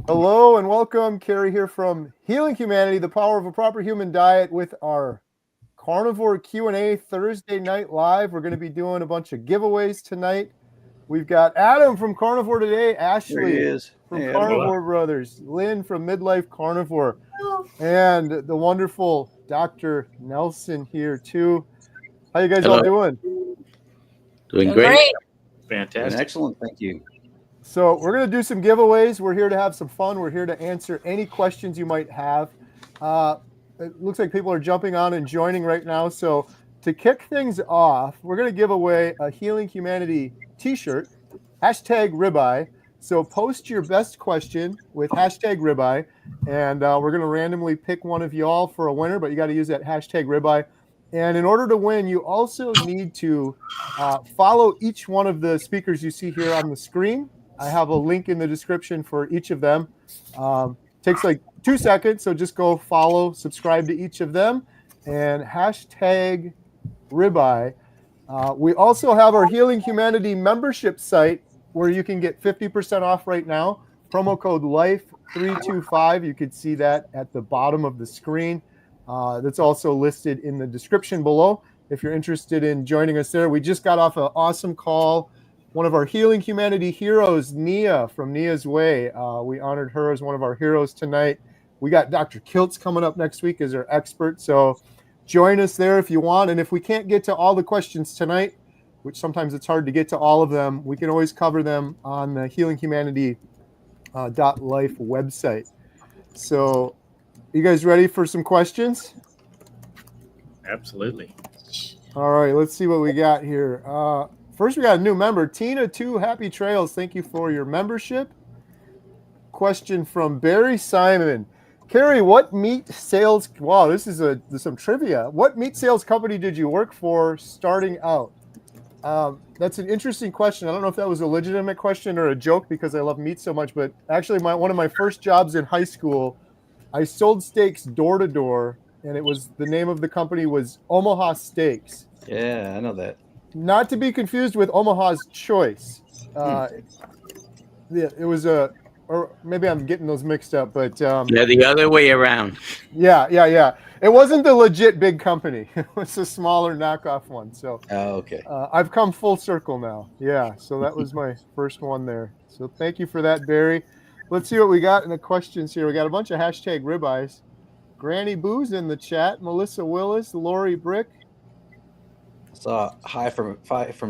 Hello and welcome. Carrie here from Healing Humanity, the power of a proper human diet with our Carnivore Q&A Thursday night live. We're going to be doing a bunch of giveaways tonight. We've got Adam from Carnivore Today, Ashley from Carnivore Brothers, Lynn from Midlife Carnivore, and the wonderful Dr. Nelson here too. How you guys all doing? Doing great. Fantastic. Excellent. Thank you. So we're going to do some giveaways. We're here to have some fun. We're here to answer any questions you might have. It looks like people are jumping on and joining right now. So to kick things off, we're going to give away a Healing Humanity t-shirt, #ribeye. So post your best question with #ribeye, and we're going to randomly pick one of y'all for a winner, but you got to use that #ribeye. And in order to win, you also need to follow each one of the speakers you see here on the screen. I have a link in the description for each of them. Takes like 2 seconds, so just go follow, subscribe to each of them, and #ribeye. We also have our Healing Humanity membership site where you can get 50% off right now. Promo code LIFE325. You can see that at the bottom of the screen. That's also listed in the description below if you're interested in joining us there. We just got off an awesome call. One of our Healing Humanity heroes, Nia from Nia's Way. We honored her as one of our heroes tonight. We got Dr. Kiltz coming up next week as our expert. So join us there if you want. And if we can't get to all the questions tonight, which sometimes it's hard to get to all of them, we can always cover them on the HealingHumanity.life website. So you guys ready for some questions? Absolutely. All right, let's see what we got here. First, we got a new member, Tina2 Happy Trails. Thank you for your membership. Question from Barry Simon. Carrie, what meat sales, wow, this is some trivia. What meat sales company did you work for starting out? That's an interesting question. I don't know if that was a legitimate question or a joke because I love meat so much, but actually one of my first jobs in high school, I sold steaks door to door, and the name of the company was Omaha Steaks. Yeah, I know that. Not to be confused with Omaha's Choice. It was or maybe I'm getting those mixed up, but the other way around. Yeah. It wasn't the legit big company. It was a smaller knockoff one. So okay. I've come full circle now. Yeah, so that was my first one there. So thank you for that, Barry. Let's see what we got in the questions here. We got a bunch of #ribeyes. Granny Boo's in the chat. Melissa Willis, Lori Brick. Saw hi from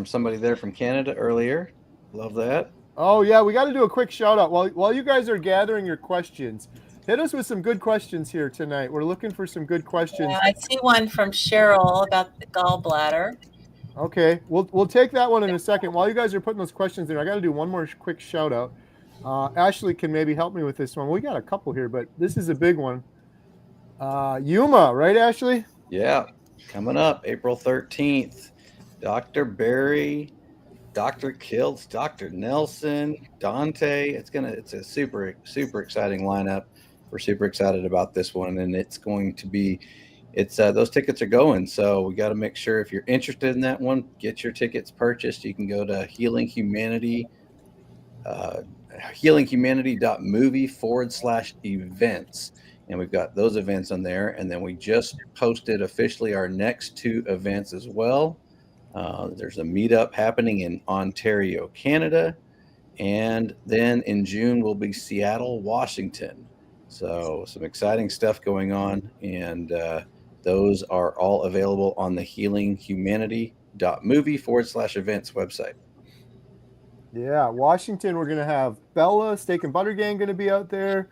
somebody there from Canada earlier. Love that. Oh yeah, we got to do a quick shout out while you guys are gathering your questions. Hit us with some good questions here tonight. We're looking for some good questions. Yeah, I see one from Cheryl about the gallbladder. Okay, we'll take that one in a second. While you guys are putting those questions in, I got to do one more quick shout out. Ashley can maybe help me with this one. We got a couple here, but this is a big one. Yuma, right, Ashley? Yeah. Coming up April 13th, Dr. Barry, Dr. Kiltz, Dr. Nelson, Dante. It's a super, super exciting lineup. We're super excited about this one, and it's going to be, those tickets are going. So we got to make sure if you're interested in that one, get your tickets purchased. You can go to HealingHumanity.movie/events. And we've got those events on there. And then we just posted officially our next 2 events as well. There's a meetup happening in Ontario, Canada. And then in June will be Seattle, Washington. So some exciting stuff going on. And those are all available on the HealingHumanity.movie/events website. Yeah, Washington, we're going to have Bella, Steak and Butter Gang, going to be out there.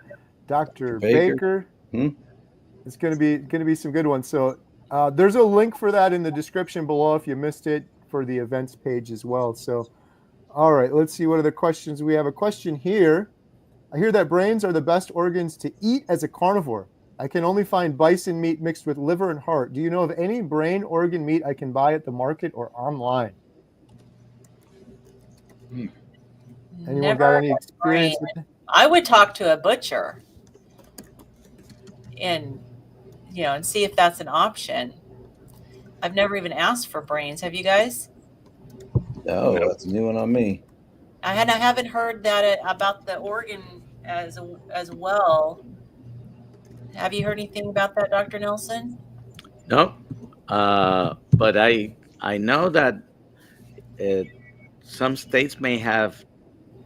Dr. Baker. It's going to be some good ones. So there's a link for that in the description below if you missed it for the events page as well. So, all right, let's see what other questions we have. A question here. I hear that brains are the best organs to eat as a carnivore. I can only find bison meat mixed with liver and heart. Do you know of any brain organ meat I can buy at the market or online? Anyone got any experience with that? I would talk to a butcher and see if that's an option. I've never even asked for brains. Have you guys? No, that's a new one on me. I haven't heard that about the organ as well. Have you heard anything about that, Dr. Nelson? No, but I know that some states may have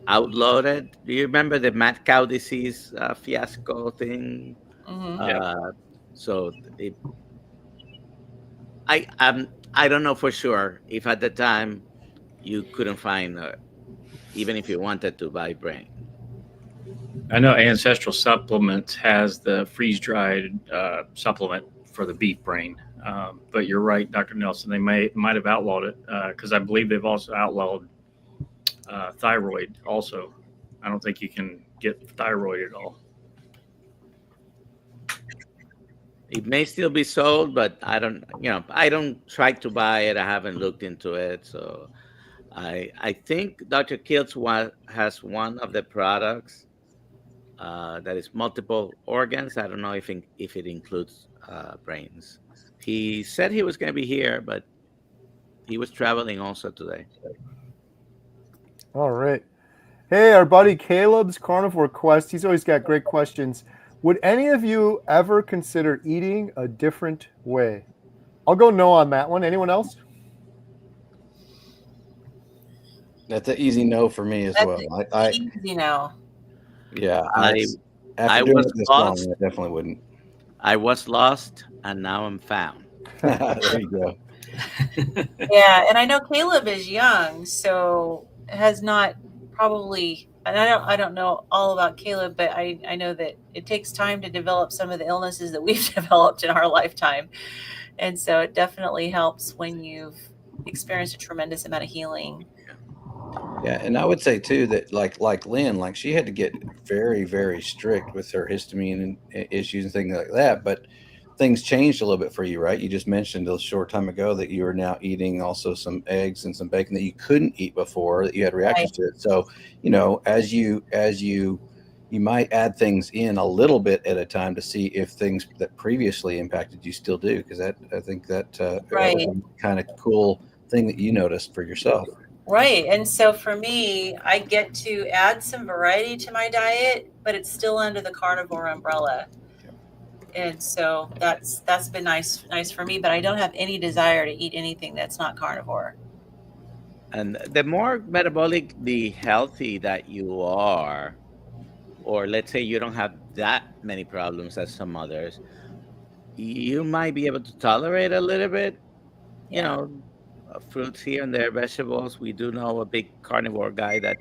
outlawed it. Do you remember the mad cow disease fiasco thing? Mm-hmm. So it, I don't know for sure if at the time you couldn't find even if you wanted to buy brain. I know Ancestral Supplements has the freeze-dried supplement for the beef brain. But you're right, Dr. Nelson. They might have outlawed it because I believe they've also outlawed thyroid. Also, I don't think you can get thyroid at all. It may still be sold, but I don't try to buy it. I haven't looked into it, so I think Dr. Kiltz has one of the products that is multiple organs. I don't know if it includes brains. He said he was going to be here, but he was traveling also today. All right. Hey, our buddy Caleb's Carnivore Quest. He's always got great questions. Would any of you ever consider eating a different way? I'll go no on that one. Anyone else? That's an easy no for me as well. Easy no. Yeah. I doing was it this lost. long, I definitely wouldn't. I was lost, and now I'm found. There you go. Yeah, and I know Caleb is young, so has not probably. And I don't know all about Caleb, but I know that it takes time to develop some of the illnesses that we've developed in our lifetime, and so it definitely helps when you've experienced a tremendous amount of healing. Yeah, and I would say too that like Lynn, like she had to get very, very strict with her histamine and issues and things like that. But things changed a little bit for you, right? You just mentioned a short time ago that you are now eating also some eggs and some bacon that you couldn't eat before, that you had reactions to it. So, as you might add things in a little bit at a time to see if things that previously impacted you still do, because I think that was a kind of cool thing that you noticed for yourself. Right. And so for me, I get to add some variety to my diet, but it's still under the carnivore umbrella. And so that's been nice for me, but I don't have any desire to eat anything that's not carnivore. And the more metabolically healthy that you are, or let's say you don't have that many problems as some others, you might be able to tolerate a little bit, fruits here and there, vegetables. We do know a big carnivore guy that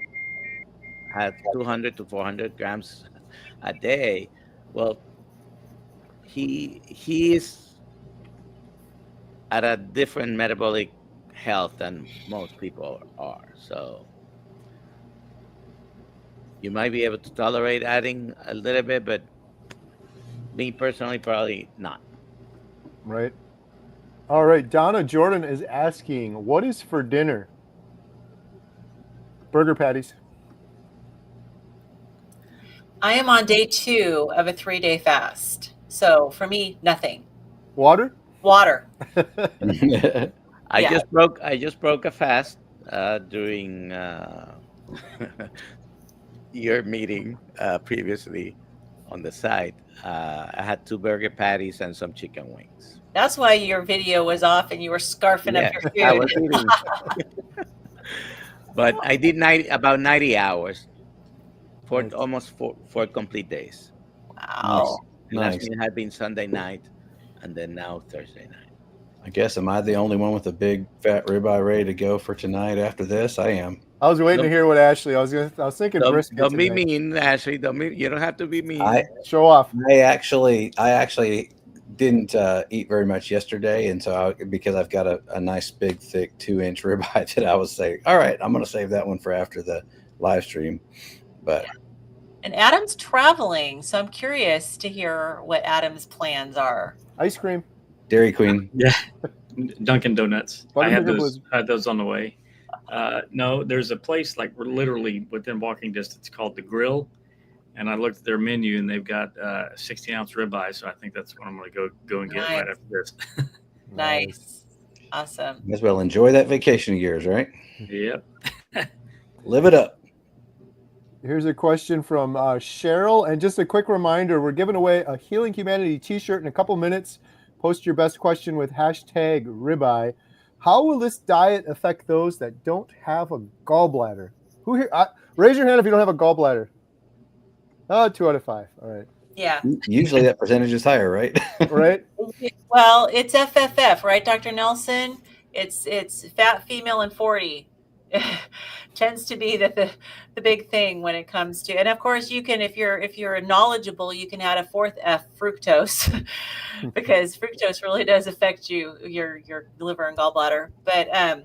had 200 to 400 grams a day. Well, he is at a different metabolic health than most people are. So you might be able to tolerate adding a little bit, but me personally, probably not. Right. All right. Donna Jordan is asking, what is for dinner? Burger patties. I am on day 2 of a 3-day fast. So for me, nothing. Water? Water. I just broke a fast during your meeting previously on the site. I had 2 burger patties and some chicken wings. That's why your video was off and you were scarfing up your food. I was eating. But I did about 90 hours for almost 4 complete days. Wow. Last meal had been Sunday night, and then now Thursday night. I guess, am I the only one with a big fat ribeye ready to go for tonight after this? I am. I was waiting to hear what Ashley. I was thinking brisket. Don't be mean, Ashley. You don't have to be mean. Show off. I actually didn't eat very much yesterday, and so because I've got a nice big thick 2-inch ribeye that I was saying, all right, I'm going to save that one for after the live stream. But and Adam's traveling, so I'm curious to hear what Adam's plans are. Ice cream. Dairy Queen. Yeah. Dunkin' Donuts. I had those on the way. No, there's a place like we're literally within walking distance called The Grill. And I looked at their menu and they've got 16-ounce ribeye. So I think that's what I'm going to go and get right after this. Nice. Awesome. As well, enjoy that vacation of yours, right? Yep. Live it up. Here's a question from Cheryl. And just a quick reminder, we're giving away a Healing Humanity t-shirt in a couple minutes. Post your best question with hashtag ribeye. How will this diet affect those that don't have a gallbladder? Who here? Raise your hand if you don't have a gallbladder. 2 out of 5. All right. Yeah. Usually that percentage is higher, right? Right. Well, it's FFF, right, Dr. Nelson? It's fat, female, and 40. Tends to be the big thing when it comes to, and of course you can, if you're knowledgeable, you can add a fourth F, fructose, because fructose really does affect your liver and gallbladder. But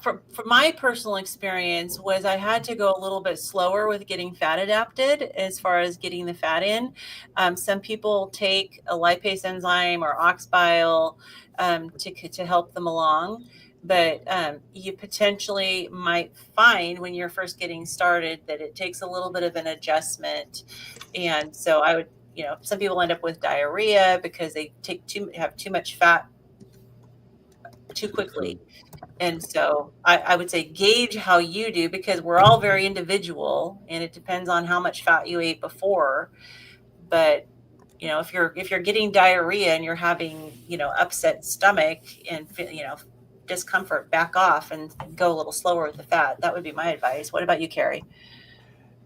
from my personal experience was I had to go a little bit slower with getting fat adapted as far as getting the fat in. Some people take a lipase enzyme or ox bile to help them along. But you potentially might find when you're first getting started that it takes a little bit of an adjustment. And so I would, some people end up with diarrhea because they have too much fat too quickly. And so I would say gauge how you do, because we're all very individual and it depends on how much fat you ate before. But if you're getting diarrhea and you're having upset stomach and discomfort, back off and go a little slower with the fat. That would be my advice. What about you, Carrie?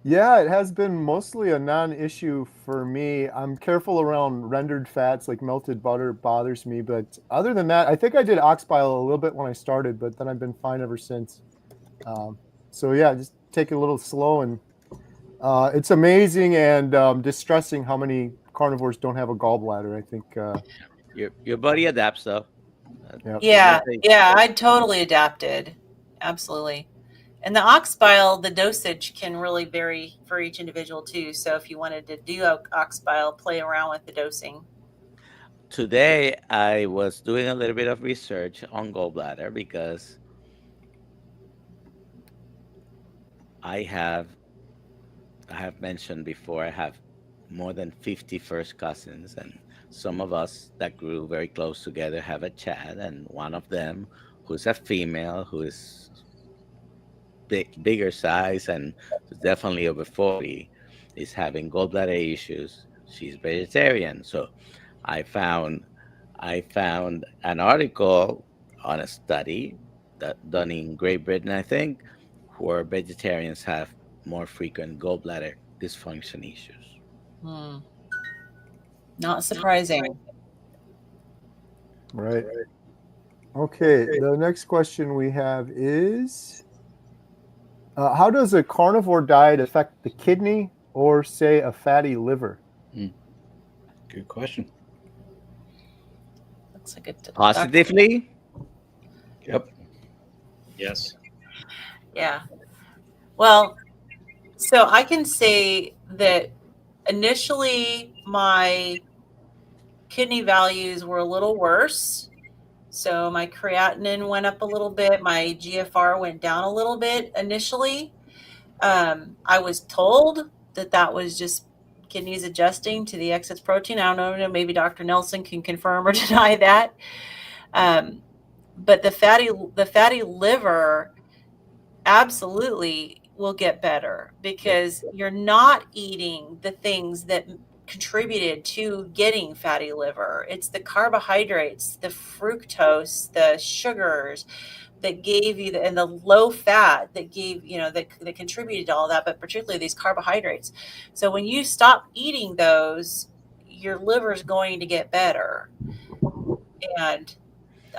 Yeah, it has been mostly a non-issue for me. I'm careful around rendered fats, like melted butter bothers me. But other than that, I think I did ox bile a little bit when I started, but then I've been fine ever since. So yeah, just take it a little slow. And it's amazing and distressing how many carnivores don't have a gallbladder. I think your body adapts, though. Yep. Yeah, I totally adapted. Absolutely. And the ox bile, the dosage can really vary for each individual too. So if you wanted to do ox bile, play around with the dosing. Today, I was doing a little bit of research on gallbladder because I have mentioned before, I have more than 50 first cousins, and some of us that grew very close together have a child, and one of them, who's a female, who is bigger size and definitely over 40, is having gallbladder issues. She's vegetarian. So I found an article on a study done in Great Britain, I think, where vegetarians have more frequent gallbladder dysfunction issues. Not surprising. Right. Okay. The next question we have is, how does a carnivore diet affect the kidney or, say, a fatty liver? Good question. Looks like it. Positively? Yep. Yes. Yeah. Well, so I can say that initially my kidney values were a little worse. So my creatinine went up a little bit. My GFR went down a little bit initially. I was told that was just kidneys adjusting to the excess protein. I don't know, maybe Dr. Nelson can confirm or deny that. But the fatty liver absolutely will get better because you're not eating the things that contributed to getting fatty liver. It's the carbohydrates, the fructose, the sugars that gave you and the low fat that gave, that contributed to all that, but particularly these carbohydrates. So when you stop eating those, your liver is going to get better. And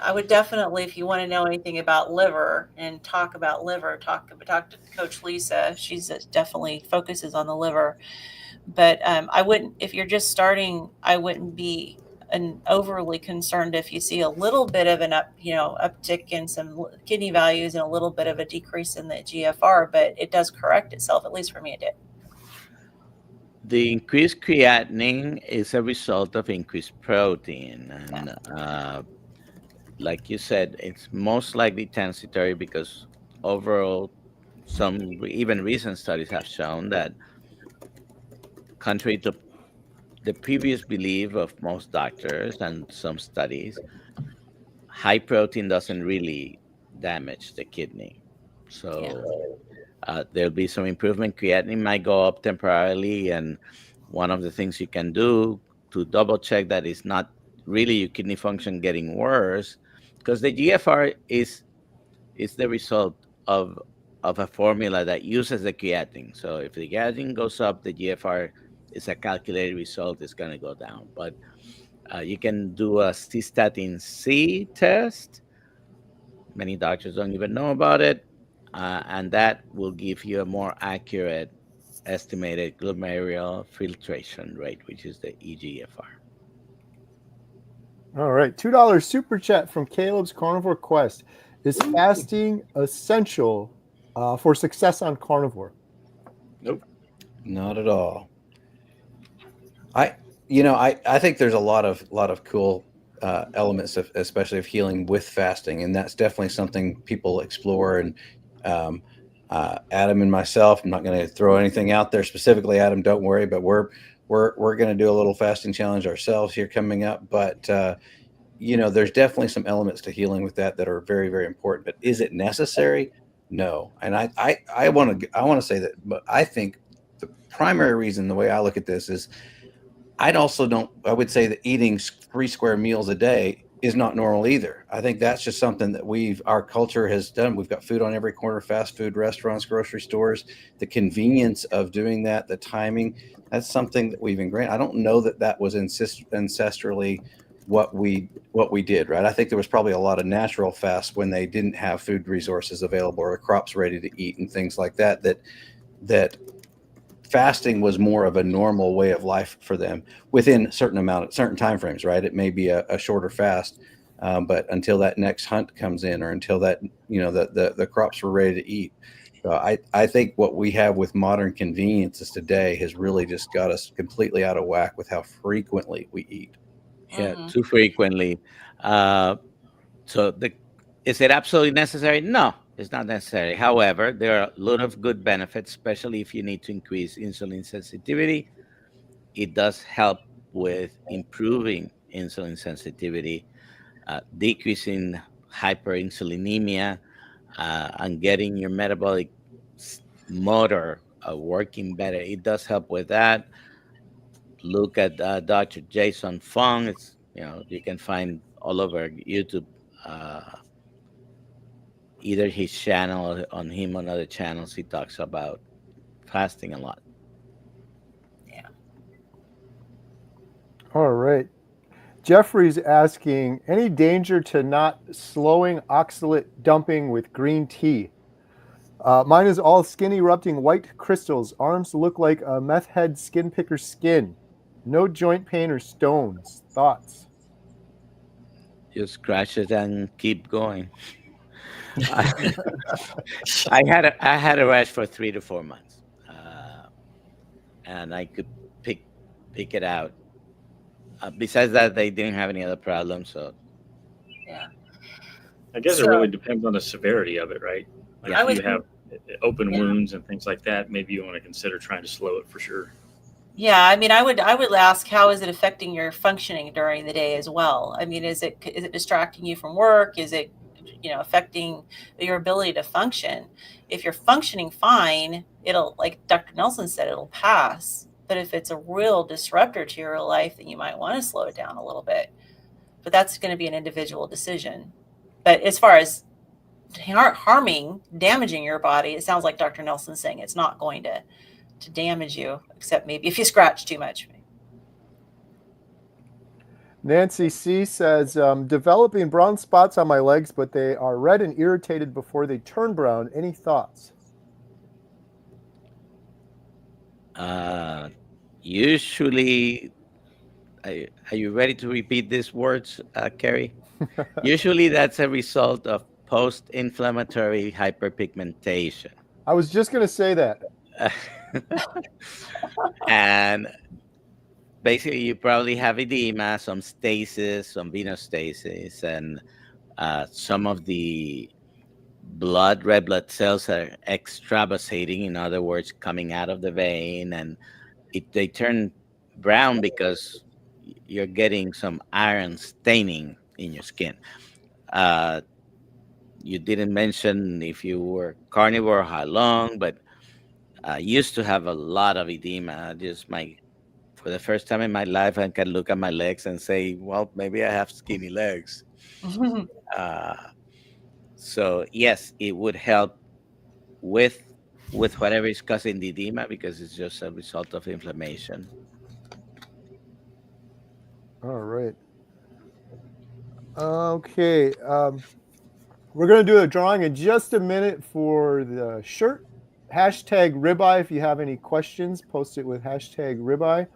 I would definitely, if you want to know anything about liver and talk about liver, talk to Coach Lisa. She's definitely focuses on the liver. But I wouldn't, if you're just starting, I wouldn't be overly concerned if you see a little bit of an uptick in some kidney values and a little bit of a decrease in the GFR, but it does correct itself. At least for me, it did. The increased creatinine is a result of increased protein, and like you said, it's most likely transitory because overall, some even recent studies have shown that, contrary to the previous belief of most doctors and some studies, high protein doesn't really damage the kidney. So There'll be some improvement. Creatinine might go up temporarily, and one of the things you can do to double check that it's not really your kidney function getting worse, because the GFR is the result of a formula that uses the creatinine. So if the creatinine goes up, the GFR is a calculated result. It's going to go down. But you can do a cystatin C test. Many doctors don't even know about it. And that will give you a more accurate estimated glomerular filtration rate, which is the eGFR. All right. $2 super chat from Caleb's Carnivore Quest. Is fasting essential for success on carnivore? Nope. Not at all. I think there's a lot of cool elements, especially of healing with fasting, and that's definitely something people explore. And Adam and myself, I'm not going to throw anything out there specifically, Adam, don't worry, but we're going to do a little fasting challenge ourselves here coming up. But there's definitely some elements to healing with that are very, very important. But is it necessary? No. And I want to say that, but I think the primary reason, the way I look at this, is I would say that eating 3 square meals a day is not normal either. I think that's just something that our culture has done. We've got food on every corner, fast food restaurants, grocery stores. The convenience of doing that, the timing, that's something that we've ingrained. I don't know that was ancestrally what we did, right? I think there was probably a lot of natural fasts when they didn't have food resources available or crops ready to eat and things like that fasting was more of a normal way of life for them within certain time frames, right? It may be a shorter fast, but until that next hunt comes in, or until that, the crops were ready to eat. So I think what we have with modern conveniences today has really just got us completely out of whack with how frequently we eat. Yeah, too frequently. Is it absolutely necessary? No, it's not necessary. However, there are a lot of good benefits, especially if you need to increase insulin sensitivity. It does help with improving insulin sensitivity, decreasing hyperinsulinemia, and getting your metabolic motor working better. It does help with that. Look at Dr. Jason Fung. It's, you can find all over YouTube, either his channel or on him on other channels. He talks about fasting a lot. Yeah. All right. Jeffrey's asking, any danger to not slowing oxalate dumping with green tea? Mine is all skin erupting white crystals. Arms look like a meth head skin picker skin. No joint pain or stones. Thoughts? Just scratch it and keep going. I had a rash for 3 to 4 months, and I could pick it out. Besides that, they didn't have any other problems. So Yeah. I guess it really depends on the severity of it, right? Like if you have open wounds and things like that, maybe you want to consider trying to slow it for sure. Yeah, I mean, I would ask, how is it affecting your functioning during the day as well? I mean, is it distracting you from work? Is it, affecting your ability to function? If you're functioning fine, it'll, like Dr. Nelson said, it'll pass. But if it's a real disruptor to your life, then you might want to slow it down a little bit. But that's going to be an individual decision. But as far as damaging your body, it sounds like Dr. Nelson's saying it's not going to damage you, except maybe if you scratch too much. Nancy C says, developing brown spots on my legs, but they are red and irritated before they turn brown. Any thoughts? Usually, are you ready to repeat these words, Kerry? Usually that's a result of post-inflammatory hyperpigmentation. I was just going to say that. And basically, you probably have edema, some stasis, some venous stasis, and some of the red blood cells are extravasating, in other words, coming out of the vein, and they turn brown because you're getting some iron staining in your skin. you didn't mention if you were carnivore, how long, but I used to have a lot of edema. For the first time in my life, I can look at my legs and say, well, maybe I have skinny legs. Uh, so yes, it would help with whatever is causing the edema because it's just a result of inflammation. All right. Okay. We're going to do a drawing in just a minute for the shirt. Hashtag ribeye. If you have any questions, post it with hashtag ribeye.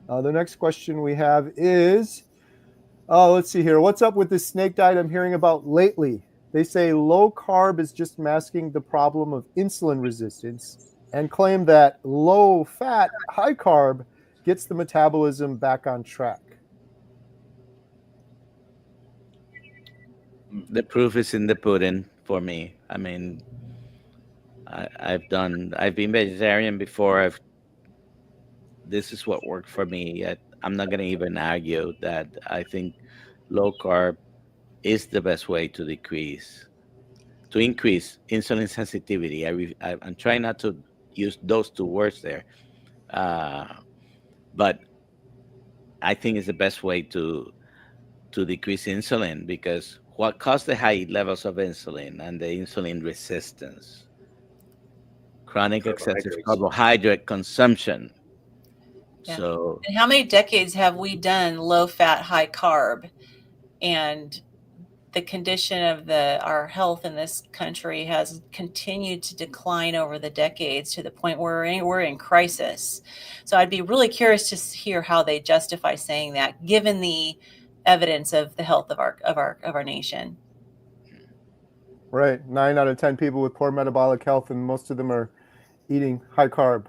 The next question we have is, let's see here. What's up with this snake diet I'm hearing about lately? They say low carb is just masking the problem of insulin resistance and claim that low fat, high carb gets the metabolism back on track. The proof is in the pudding for me. I mean, I've been vegetarian before. This is what worked for me. I'm not going to even argue that. I think low carb is the best way to increase insulin sensitivity. I'm trying not to use those two words there, but I think it's the best way to decrease insulin, because what caused the high levels of insulin and the insulin resistance? Chronic excessive carbohydrate consumption. Yeah. So, and how many decades have we done low fat, high carb? And the condition of our health in this country has continued to decline over the decades to the point where we're in crisis. So I'd be really curious to hear how they justify saying that, given the evidence of the health of our nation. Right. 9 out of 10 people with poor metabolic health, and most of them are eating high carb.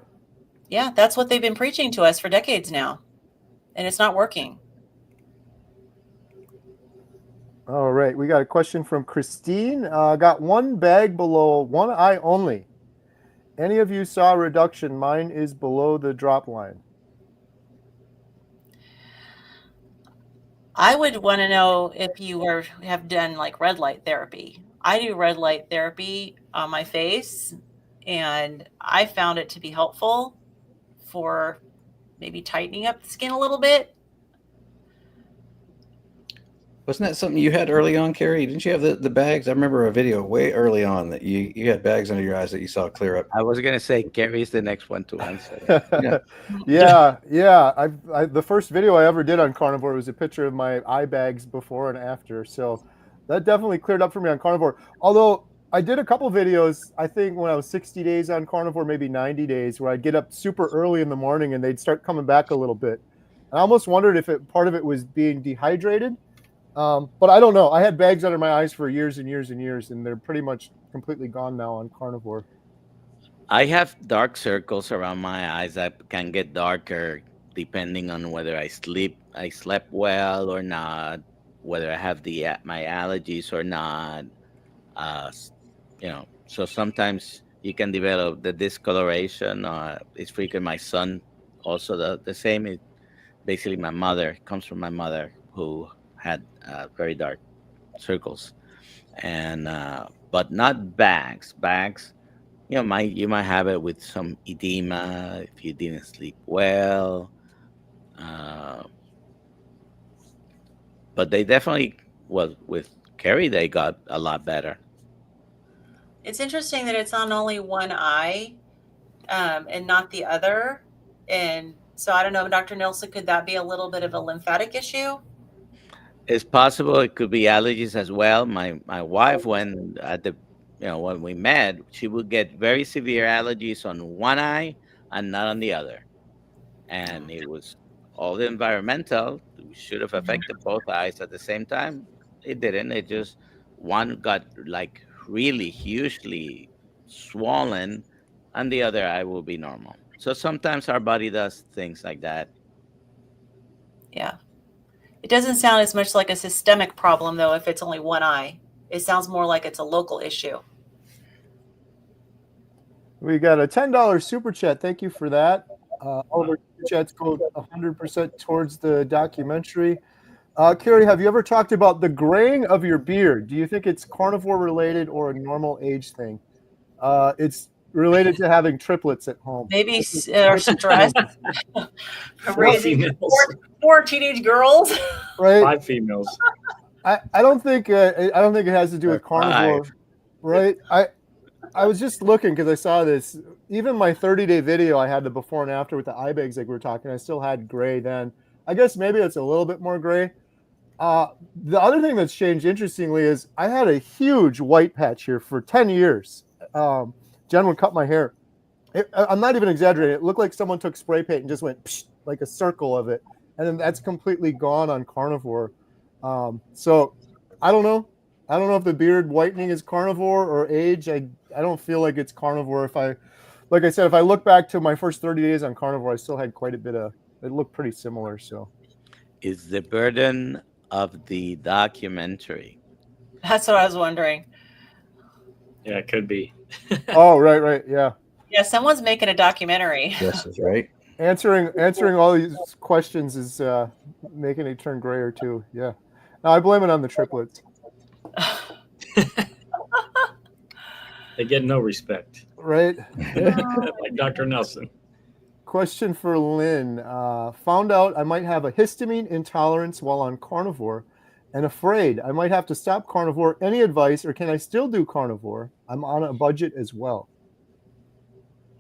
Yeah, that's what they've been preaching to us for decades now, and it's not working. All right. We got a question from Christine. Got one bag below one eye only. Any of you saw a reduction? Mine is below the drop line. I would want to know if you have done like red light therapy. I do red light therapy on my face, and I found it to be helpful for maybe tightening up the skin a little bit. Wasn't that something you had early on, Carrie? Didn't you have the bags? I remember a video way early on that you had bags under your eyes that you saw clear up. I was going to say, Carrie's the next one to answer. Yeah. The first video I ever did on Carnivore was a picture of my eye bags before and after. So that definitely cleared up for me on Carnivore. Although I did a couple videos, I think when I was 60 days on Carnivore, maybe 90 days, where I'd get up super early in the morning and they'd start coming back a little bit. I almost wondered if part of it was being dehydrated. But I don't know. I had bags under my eyes for years and years and years, and they're pretty much completely gone now on Carnivore. I have dark circles around my eyes that can get darker depending on whether I slept well or not, whether I have my allergies or not. So sometimes you can develop the discoloration. It's frequent. My son also the same. It basically comes from my mother, who had very dark circles, and but not bags. Bags, you might have it with some edema if you didn't sleep well. But they definitely, with Carrie, they got a lot better. It's interesting that it's on only one eye and not the other. And so I don't know, Dr. Nelson, could that be a little bit of a lymphatic issue? It's possible it could be allergies as well. My wife, when we met, she would get very severe allergies on one eye and not on the other. And it was all the environmental. We should have affected both eyes at the same time. It didn't. It just, one got like really hugely swollen and the other eye will be normal. So sometimes our body does things like that. Yeah. It doesn't sound as much like a systemic problem, though, if it's only one eye. It sounds more like it's a local issue. We got a $10 super chat. Thank you for that. All of our super chats go 100% towards the documentary. Carrie, have you ever talked about the graying of your beard? Do you think it's carnivore related or a normal age thing? It's related to having triplets at home. Maybe or stress from Four raising females. four teenage girls. Right? 5 females. I don't think it has to do with carnivore, right? I was just looking because I saw this. Even my 30-day video, I had the before and after with the eye bags like we were talking. I still had gray then. I guess maybe it's a little bit more gray. The other thing that's changed, interestingly, is I had a huge white patch here for 10 years. Jen would cut my hair. I'm not even exaggerating. It looked like someone took spray paint and just went psh, like a circle of it. And then that's completely gone on carnivore. So I don't know. I don't know if the beard whitening is carnivore or age. I don't feel like it's carnivore. Like I said, if I look back to my first 30 days on carnivore, I still had quite a bit of, it looked pretty similar. So Is the burden of the documentary. That's what I was wondering. Yeah, it could be. Oh, right. Yeah. Yeah, someone's making a documentary. This is right. Answering all these questions is making it turn grayer too. Yeah. No, I blame it on the triplets. They get no respect. Right. Like Dr. Nelson. Question for Lynn. Found out I might have a histamine intolerance while on carnivore and afraid I might have to stop carnivore. Any advice, or can I still do carnivore? I'm on a budget as well.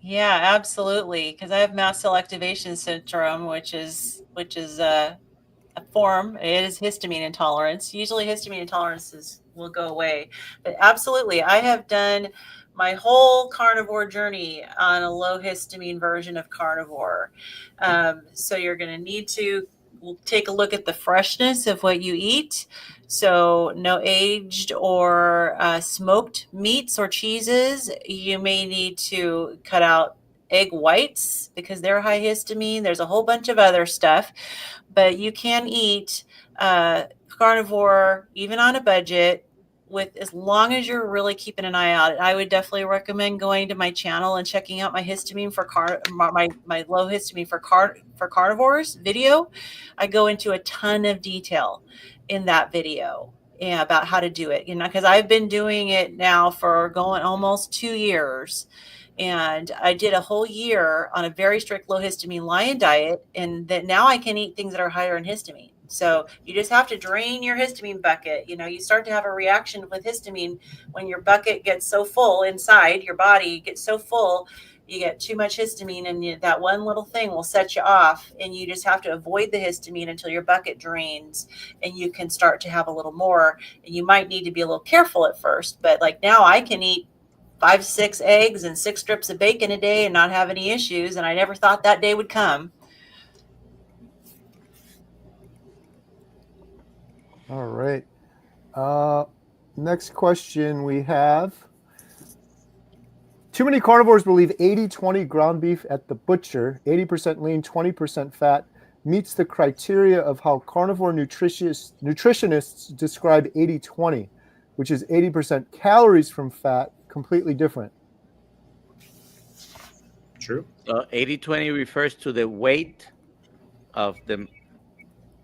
Yeah, absolutely. Because I have mast cell activation syndrome, which is a form. It is histamine intolerance. Usually histamine intolerances will go away. But absolutely, I have done my whole carnivore journey on a low histamine version of carnivore. So you're going to need to take a look at the freshness of what you eat. So no aged or smoked meats or cheeses. You may need to cut out egg whites because they're high histamine. There's a whole bunch of other stuff, but you can eat carnivore even on a budget with, as long as you're really keeping an eye out. I would definitely recommend going to my channel and checking out my histamine for my low histamine for carnivores video. I go into a ton of detail in that video about how to do it, because I've been doing it now for going almost 2 years. And I did a whole year on a very strict low histamine lion diet. And that now I can eat things that are higher in histamine. So you just have to drain your histamine bucket. You start to have a reaction with histamine when your bucket gets so full inside your body, gets so full, you get too much histamine, and that one little thing will set you off. And you just have to avoid the histamine until your bucket drains and you can start to have a little more. And you might need to be a little careful at first, but like now I can eat 5-6 eggs and 6 strips of bacon a day and not have any issues. And I never thought that day would come. All right. Next question we have. Too many carnivores believe 80-20 ground beef at the butcher, 80% lean, 20% fat, meets the criteria of how carnivore nutritionists describe 80-20, which is 80% calories from fat, completely different. True. So 80-20 refers to the weight of the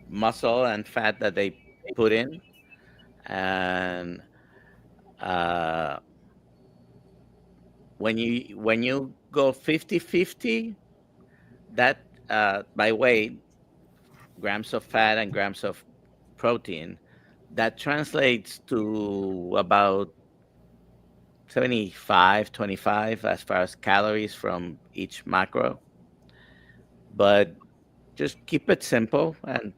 muscle and fat that they put in. And when you go 50-50, that by weight, grams of fat and grams of protein, that translates to about 75-25 as far as calories from each macro. But just keep it simple and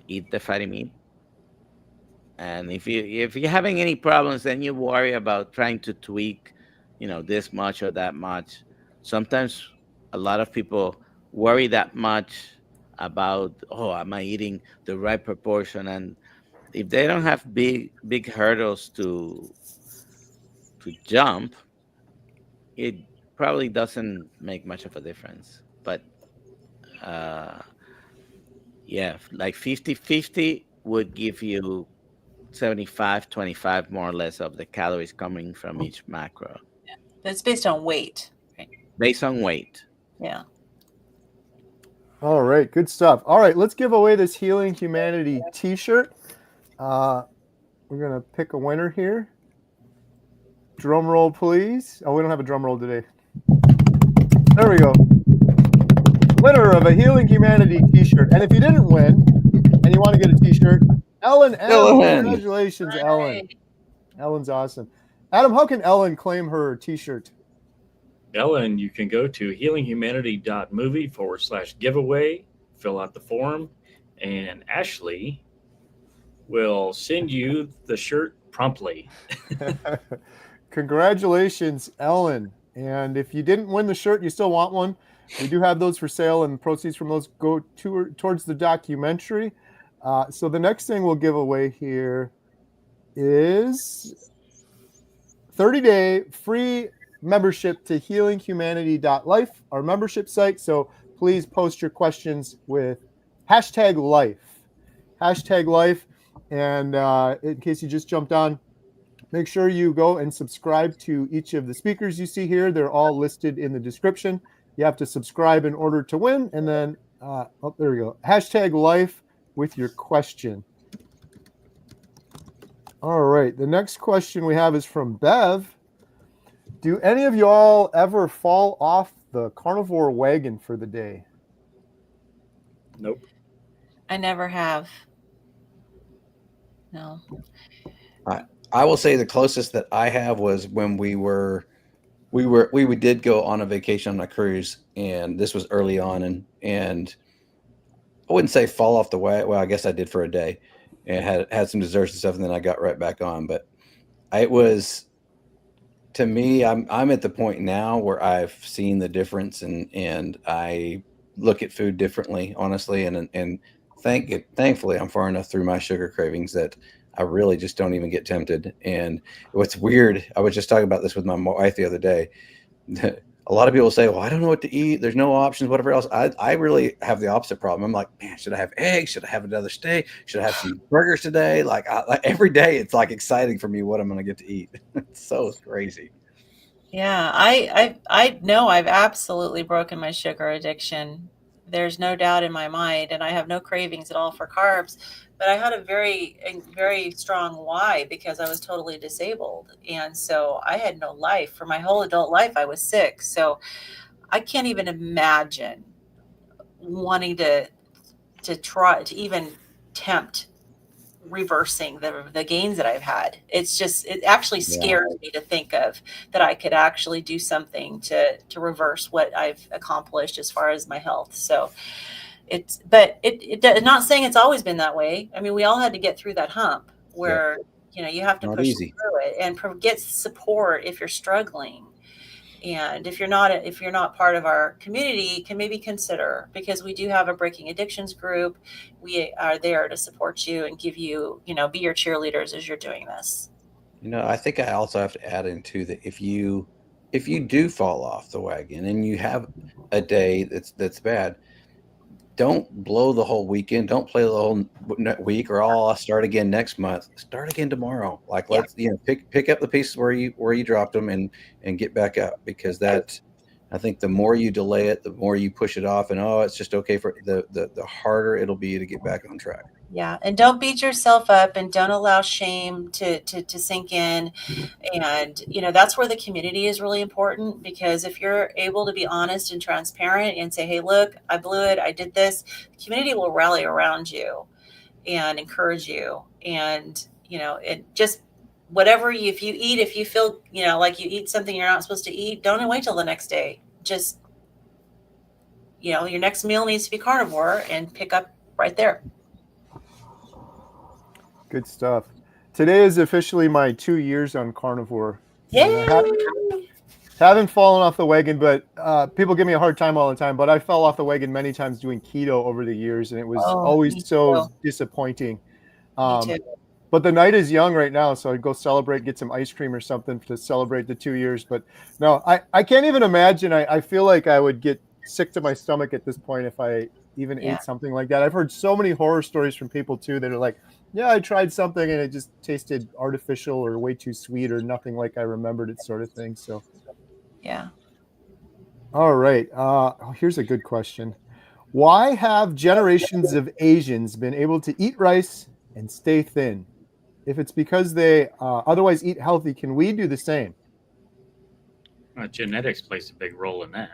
eat the fatty meat. And if you're having any problems, then you worry about trying to tweak, this much or that much. Sometimes a lot of people worry that much about, am I eating the right proportion? And if they don't have big hurdles to jump, it probably doesn't make much of a difference. But like 50-50 would give you 75-25 more or less of the calories coming from each macro. It's based on weight, right? Based on weight. Yeah. All right, good stuff. All right, let's give away this Healing Humanity t-shirt. We're going to pick a winner here. Drum roll, please. Oh, we don't have a drum roll today. There we go. Winner of a Healing Humanity t-shirt. And if you didn't win and you want to get a t-shirt, Ellen M. Ellen. Congratulations, All Ellen. right. Ellen's awesome. Adam, how can Ellen claim her t-shirt? Ellen, you can go to HealingHumanity.movie/giveaway, fill out the form, and Ashley will send you the shirt promptly. Congratulations, Ellen. And if you didn't win the shirt, you still want one, we do have those for sale, and proceeds from those go towards the documentary. So the next thing we'll give away here is 30-day free membership to HealingHumanity.life, our membership site. So please post your questions with #life. #life. And in case you just jumped on, make sure you go and subscribe to each of the speakers you see here. They're all listed in the description. You have to subscribe in order to win. And then, oh, there we go. #life with your question. All right. The next question we have is from Bev. Do any of y'all ever fall off the carnivore wagon for the day? Nope. I never have. No. I will say the closest that I have was when we did go on a vacation on a cruise, and this was early on, and I wouldn't say fall off the wagon. Well, I guess I did for a day, and had some desserts and stuff, and then I got right back on. But it was, to me, I'm at the point now where I've seen the difference, and I look at food differently, honestly, and thankfully I'm far enough through my sugar cravings that I really just don't even get tempted. And what's weird, I was just talking about this with my wife the other day. A lot of people say, well, I don't know what to eat. There's no options, whatever else. I really have the opposite problem. I'm like, man, should I have eggs? Should I have another steak? Should I have some burgers today? Like every day it's like exciting for me what I'm going to get to eat. It's so crazy. Yeah, I know I've absolutely broken my sugar addiction. There's no doubt in my mind, and I have no cravings at all for carbs. But I had a very strong why, because I was totally disabled, and so I had no life for my whole adult life. I was sick, so I can't even imagine wanting to try to even tempt reversing the gains that I've had. It actually scares me to think of that I could actually do something to reverse what I've accomplished as far as my health. So not saying it's always been that way. I mean, we all had to get through that hump where, you have to Not push easy. through it and get support if you're struggling. And if you're not part of our community, can maybe consider, because we do have a Breaking Addictions group. We are there to support you and give you, be your cheerleaders as you're doing this. I think I also have to add into that if you do fall off the wagon and you have a day that's bad, don't blow the whole weekend. Don't play the whole week, or I'll start again next month. Start again tomorrow. Like let's pick up the pieces where you dropped them and get back up, because I think the more you delay it, the more you push it off, and it's just okay for the harder it'll be to get back on track. Yeah, and don't beat yourself up, and don't allow shame to sink in. And that's where the community is really important, because if you're able to be honest and transparent and say, hey, look, I blew it, I did this, the community will rally around you and encourage you. And it just, whatever if you feel like you eat something you're not supposed to eat, don't wait till the next day. Just your next meal needs to be carnivore, and pick up right there. Good stuff. Today is officially my 2 years on carnivore. Yay! Haven't fallen off the wagon, but people give me a hard time all the time. But I fell off the wagon many times doing keto over the years, and it was always so disappointing. Me too. But the night is young right now, so I'd go celebrate, get some ice cream or something to celebrate the 2 years. But no, I can't even imagine. I feel like I would get sick to my stomach at this point if I even ate something like that. I've heard so many horror stories from people too that are like, yeah, I tried something and it just tasted artificial or way too sweet or nothing like I remembered it, sort of thing. So, yeah. All right. Here's a good question. Why have generations of Asians been able to eat rice and stay thin? If it's because they otherwise eat healthy, can we do the same? Genetics plays a big role in that.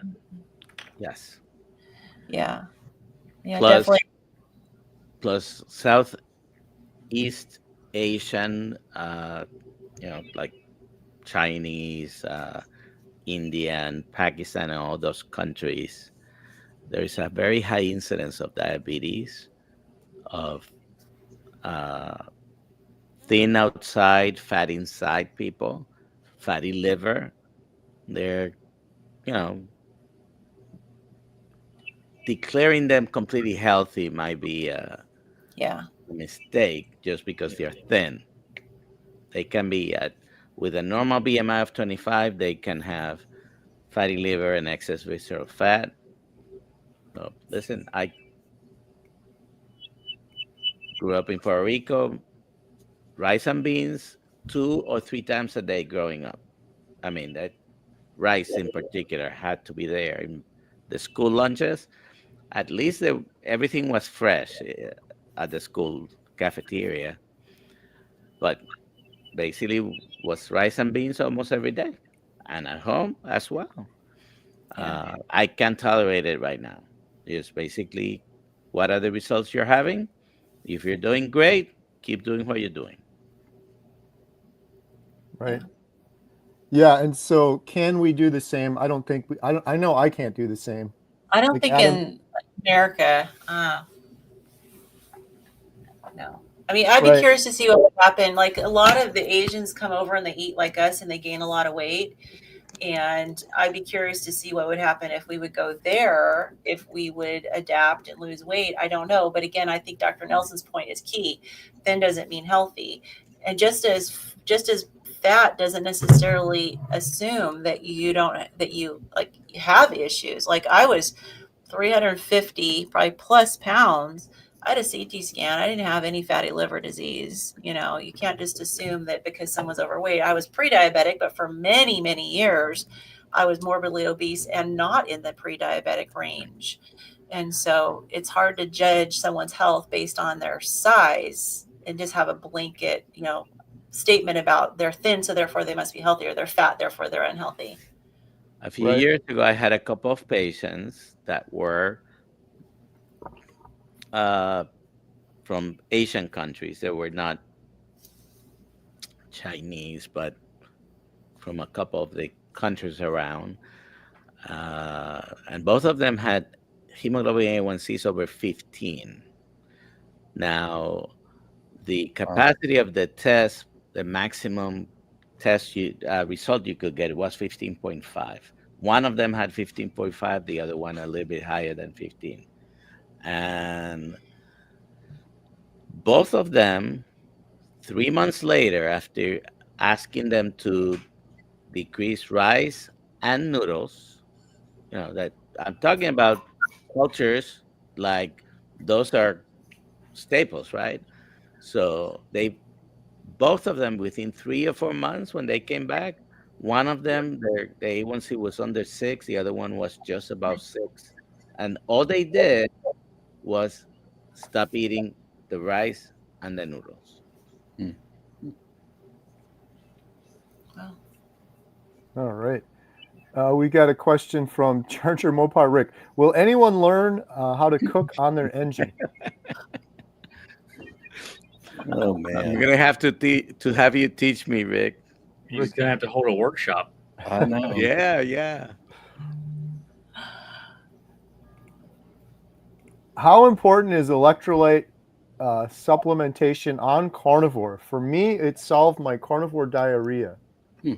Yes. Yeah. Yeah, Plus, definitely. plus Southeast Asian, like Chinese, Indian, Pakistan, and all those countries, there is a very high incidence of diabetes, of thin outside, fat inside people, fatty liver. They're, you know, declaring them completely healthy might be a mistake just because they're thin. They can be with a normal BMI of 25, they can have fatty liver and excess visceral fat. So listen, I grew up in Puerto Rico, rice and beans 2 or 3 times a day growing up. I mean, that rice in particular had to be there in the school lunches. At least everything was fresh at the school cafeteria, but basically was rice and beans almost every day, and at home as well. I can't tolerate it right now. It's basically, what are the results you're having? If you're doing great, keep doing what you're doing. Right. Yeah, and so can we do the same? I don't think I know I can't do the same. I don't think Adam, in America. No. I mean, I'd be Right. curious to see what would happen. Like, a lot of the Asians come over and they eat like us and they gain a lot of weight. And I'd be curious to see what would happen if we would go there, if we would adapt and lose weight. I don't know. But again, I think Dr. Nelson's point is key. Thin doesn't mean healthy. And just as fat doesn't necessarily assume that you have issues. Like, I was 350 probably plus pounds. I had a CT scan. I didn't have any fatty liver disease. You can't just assume that because someone's overweight. I was pre-diabetic, but for many, many years, I was morbidly obese and not in the pre-diabetic range. And so it's hard to judge someone's health based on their size and just have a blanket, statement about they're thin, so therefore they must be healthy, or they're fat, therefore they're unhealthy. A few years ago, I had a couple of patients that were from Asian countries. They were not Chinese, but from a couple of the countries around. And both of them had hemoglobin A1Cs over 15. Now, the capacity of the test, the maximum test result you could get was 15.5. One of them had 15.5, the other one a little bit higher than 15. And both of them, 3 months later, after asking them to decrease rice and noodles, that I'm talking about cultures like those are staples, right? So both of them within 3 or 4 months when they came back, one of them, the A1C was under 6, the other one was just about 6. And all they did was stop eating the rice and the noodles. All right. We got a question from Charger Mopar Rick. Will anyone learn how to cook on their engine? Oh man, I'm gonna have to have you teach me, Rick. He's gonna have to hold a workshop. I know. Yeah. How important is electrolyte supplementation on carnivore? For me, it solved my carnivore diarrhea. I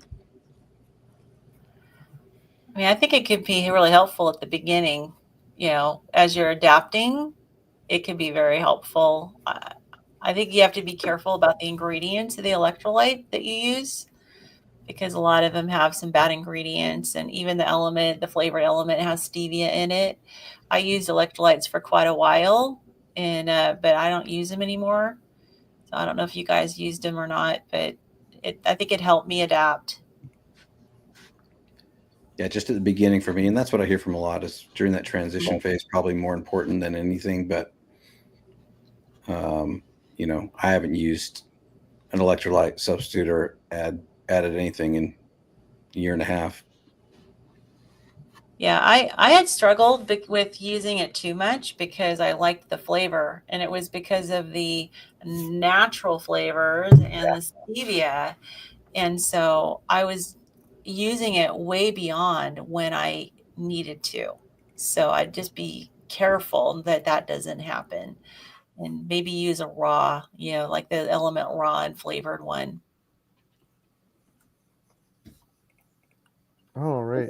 mean, I think it could be really helpful at the beginning. As you're adapting, it can be very helpful. I think you have to be careful about the ingredients of the electrolyte that you use, because a lot of them have some bad ingredients, and even the flavor element has stevia in it. I used electrolytes for quite a while, but I don't use them anymore. So I don't know if you guys used them or not, but I think it helped me adapt. Yeah, just at the beginning for me, and that's what I hear from a lot is during that transition phase, probably more important than anything. But you know, I haven't used an electrolyte substitute or added anything in a year and a half. Yeah, I had struggled with using it too much because I liked the flavor, and it was because of the natural flavors and the stevia. And so I was using it way beyond when I needed to. So I'd just be careful that that doesn't happen, and maybe use a raw, you know, like the Element raw and flavored one. All right.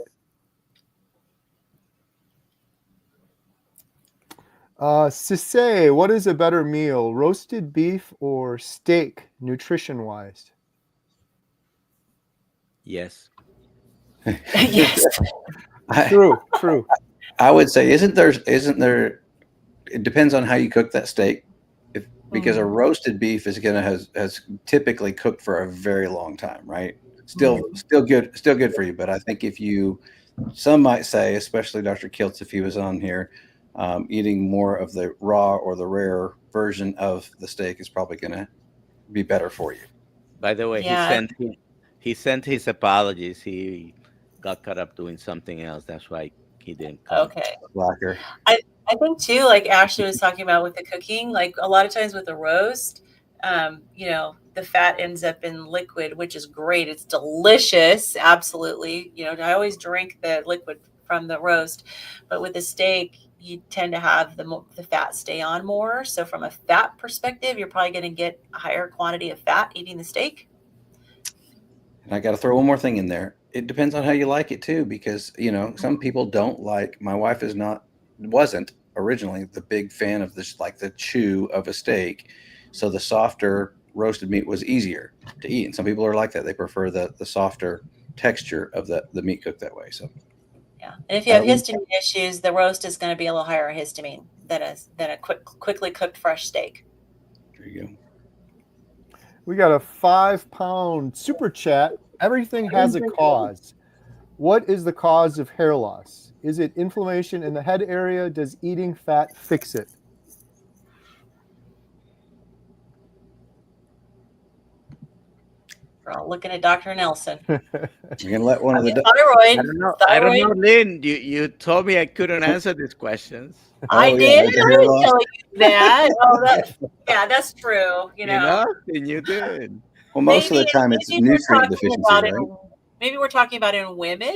Cisse, what is a better meal, roasted beef or steak, nutrition-wise? Yes. Yes. True. I would say, isn't there? It depends on how you cook that steak, because a roasted beef is has typically cooked for a very long time, right? Still good for you. But I think some might say, especially Dr. Kiltz, if he was on here, eating more of the raw or the rare version of the steak is probably going to be better for you. By the way, Yeah. he sent his apologies. He got caught up doing something else. That's why he didn't come. Okay. Blacker. I think too, like Ashley was talking about with the cooking, like a lot of times with the roast, you know, the fat ends up in liquid, which is great. It's delicious. Absolutely. You know, I always drink the liquid from the roast, but with the steak, you tend to have the fat stay on more. So from a fat perspective, you're probably going to get a higher quantity of fat eating the steak. And I got to throw one more thing in there. It depends on how you like it too, because, you know, some people don't like, my wife wasn't originally the big fan of this, like the chew of a steak. So the softer roasted meat was easier to eat. And some people are like that. They prefer the softer texture of the meat cooked that way. So yeah. And if you have histamine issues, the roast is going to be a little higher histamine than a quickly cooked fresh steak. There you go. We got a 5-pound super chat. Everything has a cause. What is the cause of hair loss? Is it inflammation in the head area? Does eating fat fix it? We're all looking at Dr. Nelson. You're gonna let one of the thyroid. I don't know, Lynn. You told me I couldn't answer these questions. I did. I didn't tell you that. That's true. You know, and you did. Well, most of the time it's nutrient deficiency, right? Maybe we're talking about in women.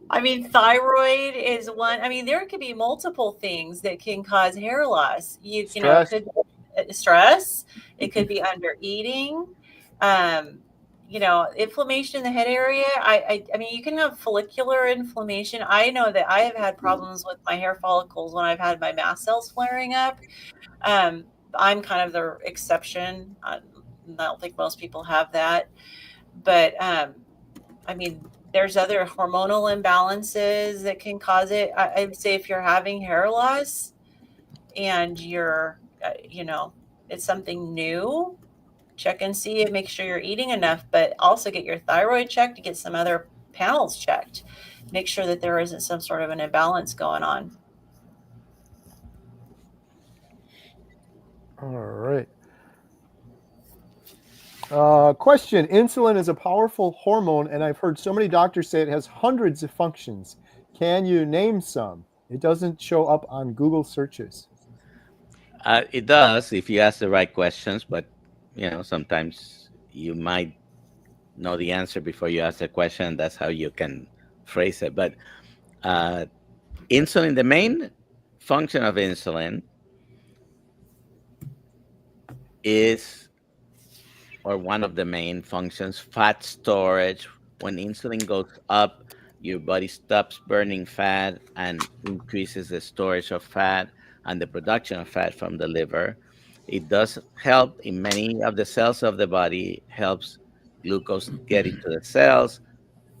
I mean, thyroid is one. I mean, there could be multiple things that can cause hair loss. You know, it could be stress. It could be under eating. You know, inflammation in the head area. I mean, you can have follicular inflammation. I know that I have had problems with my hair follicles when I've had my mast cells flaring up. I'm kind of the exception. I don't think most people have that. But I mean, there's other hormonal imbalances that can cause it. I'd say if you're having hair loss and you're, you know, it's something new, check and see and make sure you're eating enough, but also get your thyroid checked, to get some other panels checked. Make sure that there isn't some sort of an imbalance going on. All right. Question. Insulin is a powerful hormone, and I've heard so many doctors say it has hundreds of functions. Can you name some? It doesn't show up on Google searches. It does if you ask the right questions, but you know, sometimes you might know the answer before you ask the question. That's how you can phrase it. But insulin, the main function of insulin is, or one of the main functions, fat storage. When insulin goes up, your body stops burning fat and increases the storage of fat and the production of fat from the liver. It does help in many of the cells of the body, helps glucose get into the cells.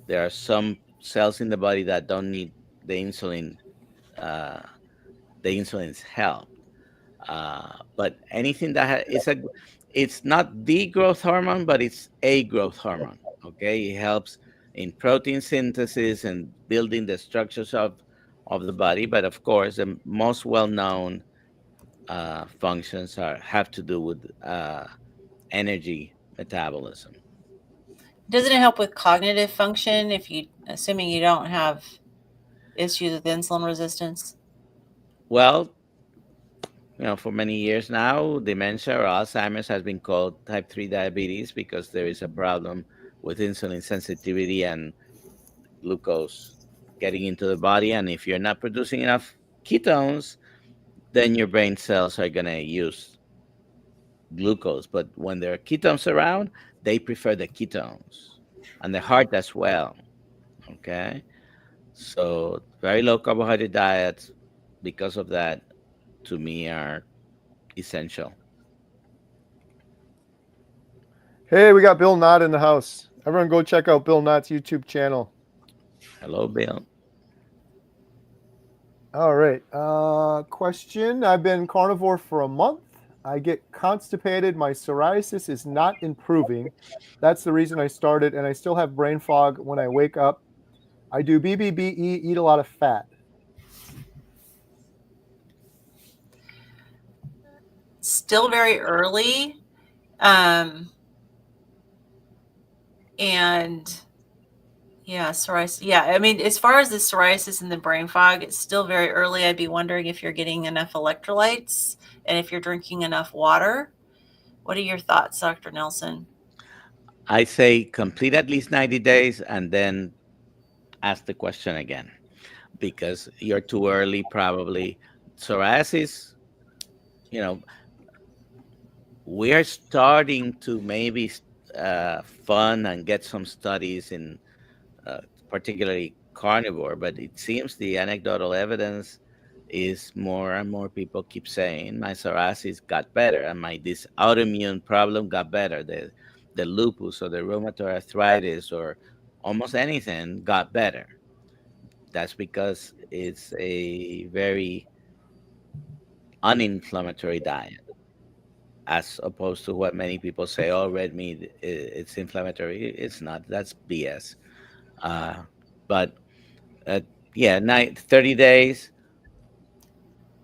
There are some cells in the body that don't need the insulin's help. But anything that it's not the growth hormone, but it's a growth hormone. Okay, it helps in protein synthesis and building the structures of the body. But of course, the most well-known functions have to do with energy metabolism. Doesn't it help with cognitive function if you, assuming you don't have issues with insulin resistance? Well, for many years now, dementia or Alzheimer's has been called type 3 diabetes because there is a problem with insulin sensitivity and glucose getting into the body. And if you're not producing enough ketones, then your brain cells are going to use glucose. But when there are ketones around, they prefer the ketones, and the heart as well. Okay. So very low carbohydrate diets, because of that, to me, are essential. Hey, we got Bill Knott in the house. Everyone go check out Bill Knott's YouTube channel. Hello, Bill. All right. Question. I've been carnivore for a month. I get constipated. My psoriasis is not improving. That's the reason I started, and I still have brain fog when I wake up. I do BBBE, eat a lot of fat. Still very early. And yeah, psoriasis. Yeah, I mean, as far as the psoriasis and the brain fog, it's still very early. I'd be wondering if you're getting enough electrolytes and if you're drinking enough water. What are your thoughts, Dr. Nelson? I say complete at least 90 days and then ask the question again, because you're too early probably. Psoriasis, we are starting to maybe fund and get some studies in particularly carnivore, but it seems the anecdotal evidence is more and more people keep saying my psoriasis got better and this autoimmune problem got better. The lupus or the rheumatoid arthritis or almost anything got better. That's because it's a very uninflammatory diet, as opposed to what many people say, oh, red meat, it's inflammatory. It's not. That's BS. But yeah, 30 days.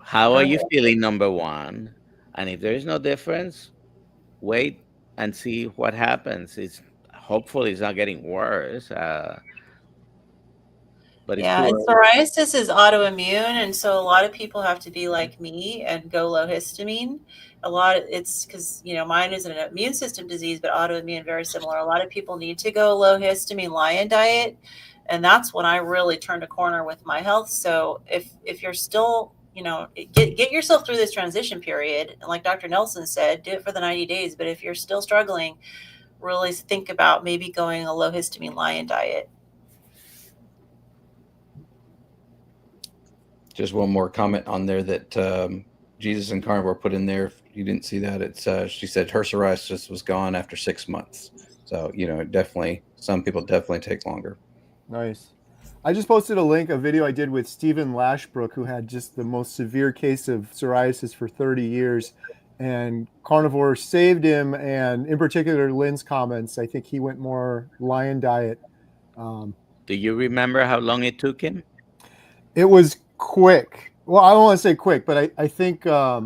How are you feeling, number one? And if there is no difference, wait and see what happens. Hopefully it's not getting worse. But it's Yeah, too and early. psoriasis is autoimmune, and so a lot of people have to be like me and go low histamine. It's because mine is an immune system disease, but autoimmune very similar. A lot of people need to go low histamine lion diet, and that's when I really turned a corner with my health. So if you're still get yourself through this transition period, and like Dr. Nelson said, do it for the 90 days. But if you're still struggling, really think about maybe going a low histamine lion diet. Just one more comment on there that Jesus and Carnivore put in there. If you didn't see that, it's she said her psoriasis was gone after 6 months. So some people definitely take longer. Nice. I just posted a video I did with Stephen Lashbrook, who had just the most severe case of psoriasis for 30 years. And carnivore saved him. And in particular, Lynn's comments, I think he went more lion diet. Do you remember how long it took him? It was quick. Well, I don't want to say quick, but I think I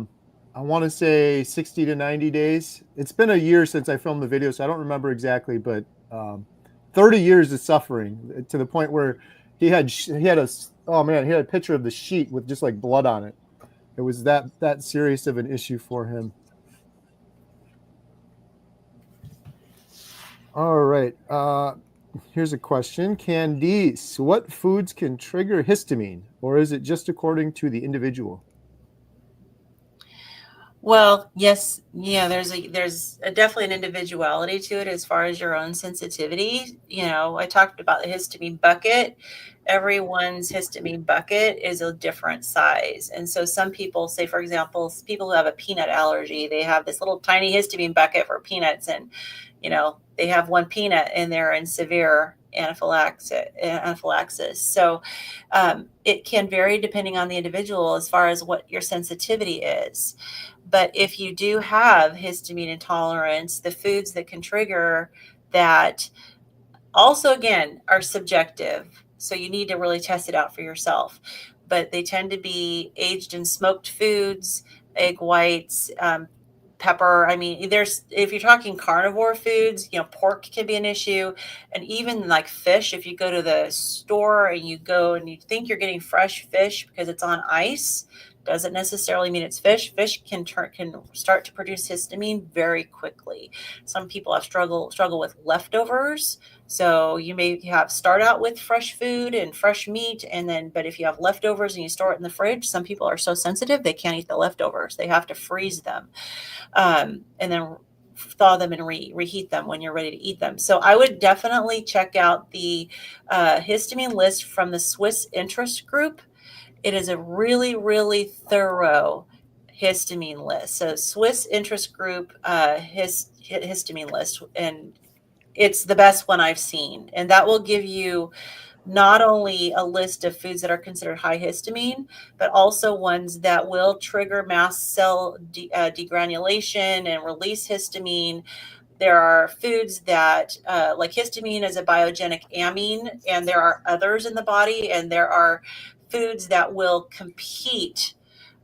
want to say 60 to 90 days. It's been a year since I filmed the video, so I don't remember exactly, but 30 years of suffering to the point where he had a picture of the sheet with just like blood on it. It was that serious of an issue for him. All right. Here's a question. Candice, what foods can trigger histamine, or is it just according to the individual? Well, yes, there's definitely an individuality to it as far as your own sensitivity. I talked about the histamine bucket. Everyone's histamine bucket is a different size. And so some people, say, for example, people who have a peanut allergy, they have this little tiny histamine bucket for peanuts, and they have one peanut and they're in severe anaphylaxis. So it can vary depending on the individual as far as what your sensitivity is. But if you do have histamine intolerance, the foods that can trigger that also, again, are subjective. So you need to really test it out for yourself. But they tend to be aged in smoked foods, egg whites, pepper. I mean, if you're talking carnivore foods, pork can be an issue. And even like fish, if you go to the store and you think you're getting fresh fish because it's on ice, doesn't necessarily mean it's fish. Fish can start to produce histamine very quickly. Some people have struggle with leftovers. So you may start out with fresh food and fresh meat, but if you have leftovers and you store it in the fridge, some people are so sensitive they can't eat the leftovers. They have to freeze them, and then thaw them and reheat them when you're ready to eat them. So I would definitely check out the histamine list from the Swiss Interest Group. It is a really, really thorough histamine list. So Swiss Interest Group histamine list, and it's the best one I've seen. And that will give you not only a list of foods that are considered high histamine, but also ones that will trigger mast cell degranulation and release histamine. There are foods that, like histamine is a biogenic amine, and there are others in the body, and there are foods that will compete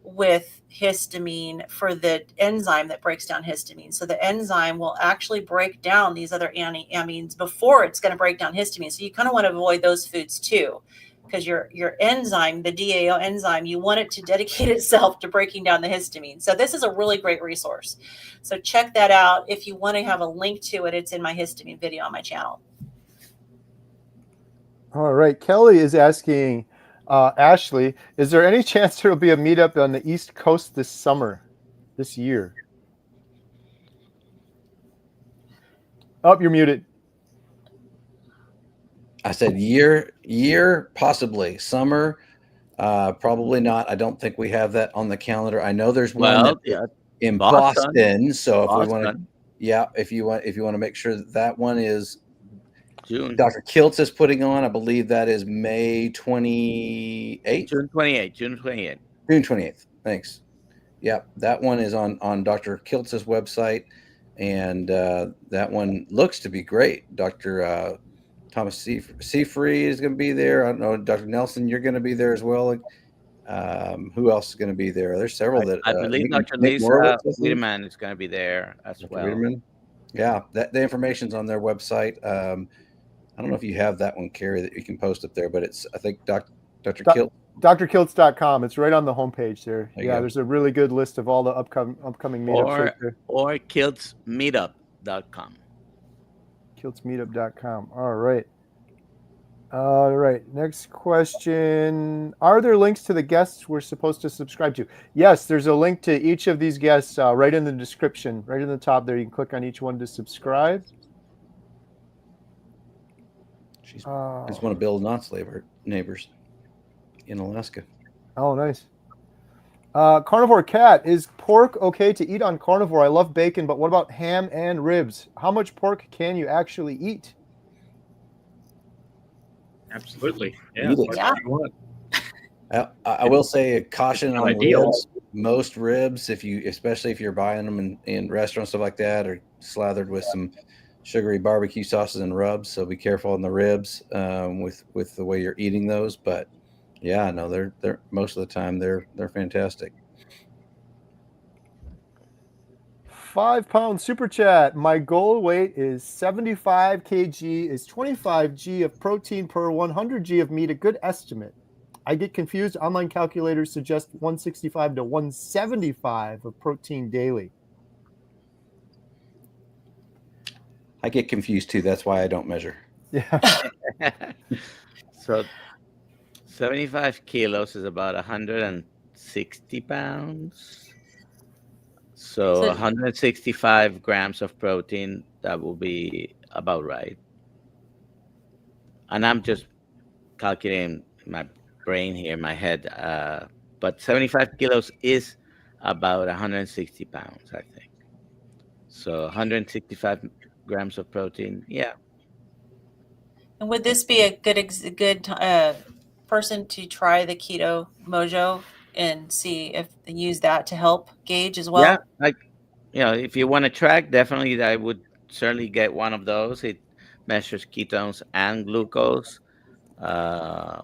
with histamine for the enzyme that breaks down histamine. So the enzyme will actually break down these other amines before it's going to break down histamine. So you kind of want to avoid those foods too, because your enzyme, the DAO enzyme, you want it to dedicate itself to breaking down the histamine. So this is a really great resource. So check that out. If you want to have a link to it, it's in my histamine video on my channel. All right. Kelly is asking, Ashley, is there any chance there will be a meetup on the East Coast this year? Oh, you're muted. I said year, possibly. Summer, probably not. I don't think we have that on the calendar. I know there's one in Boston. So if we want to, if you want to make sure that one is June. Dr. Kiltz is putting on. I believe that is May 28th. June 28th. June 28th. Thanks. Yeah, that one is on Dr. Kiltz's website, and that one looks to be great. Dr. Thomas Seafree is going to be there. I don't know, Dr. Nelson, you're going to be there as well. Who else is going to be there? There's several that I believe Dr. Lisa Wiedemann is going to be there as Dr. well. Wiedemann? Yeah, the information's on their website. I don't know if you have that one, Carrie, that you can post up there, but it's, I think, Dr. Kiltz. drkiltz.com. It's right on the homepage there. There's a really good list of all the upcoming meetups right there. Or kiltzmeetup.com. kiltzmeetup.com. All right. Next question. Are there links to the guests we're supposed to subscribe to? Yes, there's a link to each of these guests right in the description, right in the top there. You can click on each one to subscribe. She's just want to build non-slave neighbors in Alaska. Oh, nice. Carnivore Cat, is pork okay to eat on carnivore? I love bacon, but what about ham and ribs? How much pork can you actually eat? Absolutely. Yeah. I will say a caution on ribs. Most ribs, especially if you're buying them in restaurants, stuff like that, are slathered with some sugary barbecue sauces and rubs. So be careful on the ribs with the way you're eating those. But yeah, no, they're most of the time they're fantastic. 5-pound super chat. My goal weight is 75 kg. Is 25 g of protein per 100 g of meat a good estimate? I get confused. Online calculators suggest 165 to 175 of protein daily. I get confused too. That's why I don't measure. Yeah. So 75 kilos is about 160 pounds. So 165 grams of protein, that will be about right. And I'm just calculating my brain here, my head. But 75 kilos is about 160 pounds, I think. So 165 grams of protein, yeah. And would this be a good person to try the Keto Mojo and see if they use that to help gauge as well? Yeah, if you want to track, definitely I would certainly get one of those. It measures ketones and glucose. Uh,